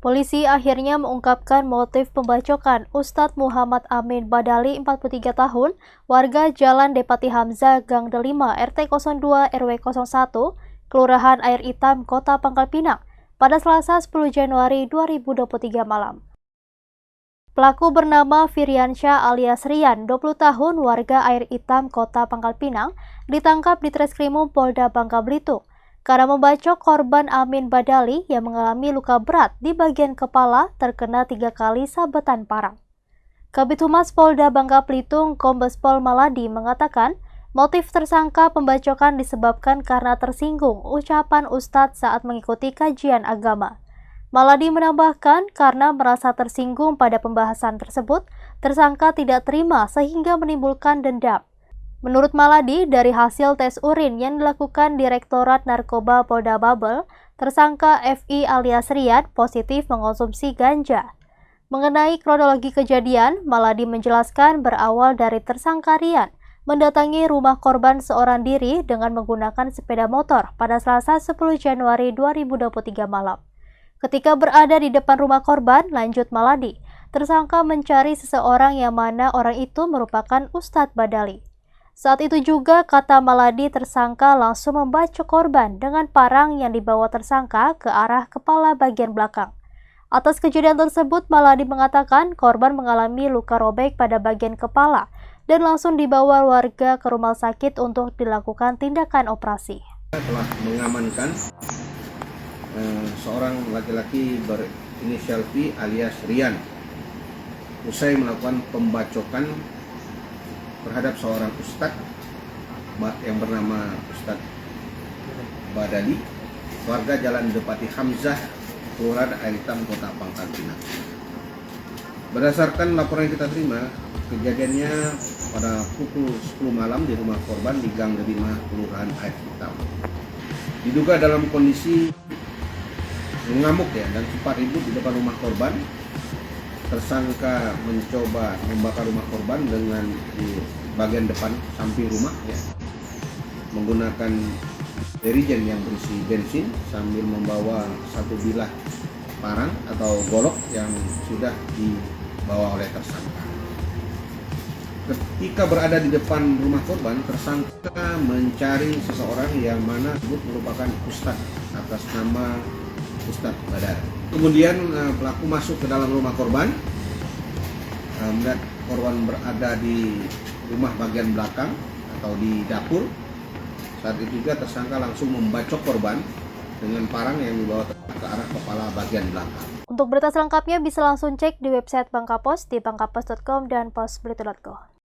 Polisi akhirnya mengungkapkan motif pembacokan Ustadz Muhammad Amin Badali, 43 tahun, warga Jalan Depati Hamzah, Gang Delima, RT 02 RW 01, Kelurahan Air Hitam, Kota Pangkal Pinang, pada Selasa 10 Januari 2023 malam. Pelaku bernama Firyansyah alias Rian, 20 tahun, warga Air Hitam, Kota Pangkal Pinang, ditangkap di Treskrimum Polda Bangka Belitung karena membacok korban Amin Badali yang mengalami luka berat di bagian kepala terkena 3 kali sabetan parang. Kabid Humas Polda Bangka Belitung, Kombes Pol Maladi mengatakan motif tersangka pembacokan disebabkan karena tersinggung ucapan Ustadz saat mengikuti kajian agama. Maladi menambahkan karena merasa tersinggung pada pembahasan tersebut, tersangka tidak terima sehingga menimbulkan dendam. Menurut Maladi, dari hasil tes urin yang dilakukan Direktorat Narkoba Polda Babel, tersangka FI alias Rian positif mengonsumsi ganja. Mengenai kronologi kejadian, Maladi menjelaskan berawal dari tersangka Rian mendatangi rumah korban seorang diri dengan menggunakan sepeda motor pada Selasa 10 Januari 2023 malam. Ketika berada di depan rumah korban, lanjut Maladi, tersangka mencari seseorang yang mana orang itu merupakan Ustadz Badali. Saat itu juga, kata Maladi, tersangka langsung membacok korban dengan parang yang dibawa tersangka ke arah kepala bagian belakang. Atas kejadian tersebut, Maladi mengatakan korban mengalami luka robek pada bagian kepala dan langsung dibawa warga ke rumah sakit untuk dilakukan tindakan operasi. Telah mengamankan seorang laki-laki berinisial P alias Rian usai melakukan pembacokan terhadap seorang ustadz yang bernama Ustadz Badali, warga Jalan Depati Hamzah, Kelurahan Air Hitam, Kota Pangkal Pinang. Berdasarkan laporan yang kita terima, kejadiannya pada pukul 10 malam di rumah korban di Gang Delima, Kelurahan Air Hitam. Diduga dalam kondisi mengamuk dan sempat ribut di depan rumah korban. Tersangka mencoba membakar rumah korban dengan di bagian depan samping rumah menggunakan derigen yang berisi bensin sambil membawa satu bilah parang atau golok yang sudah dibawa oleh tersangka. Ketika berada di depan rumah korban, tersangka mencari seseorang yang mana merupakan ustadz atas nama Ustadz Badali. Kemudian pelaku masuk ke dalam rumah korban, melihat korban berada di rumah bagian belakang atau di dapur. Saat itu juga tersangka langsung membacok korban dengan parang yang dibawa ke arah kepala bagian belakang. Untuk berita selengkapnya bisa langsung cek di website Bangka Post di bangkapos.com dan postberita.co.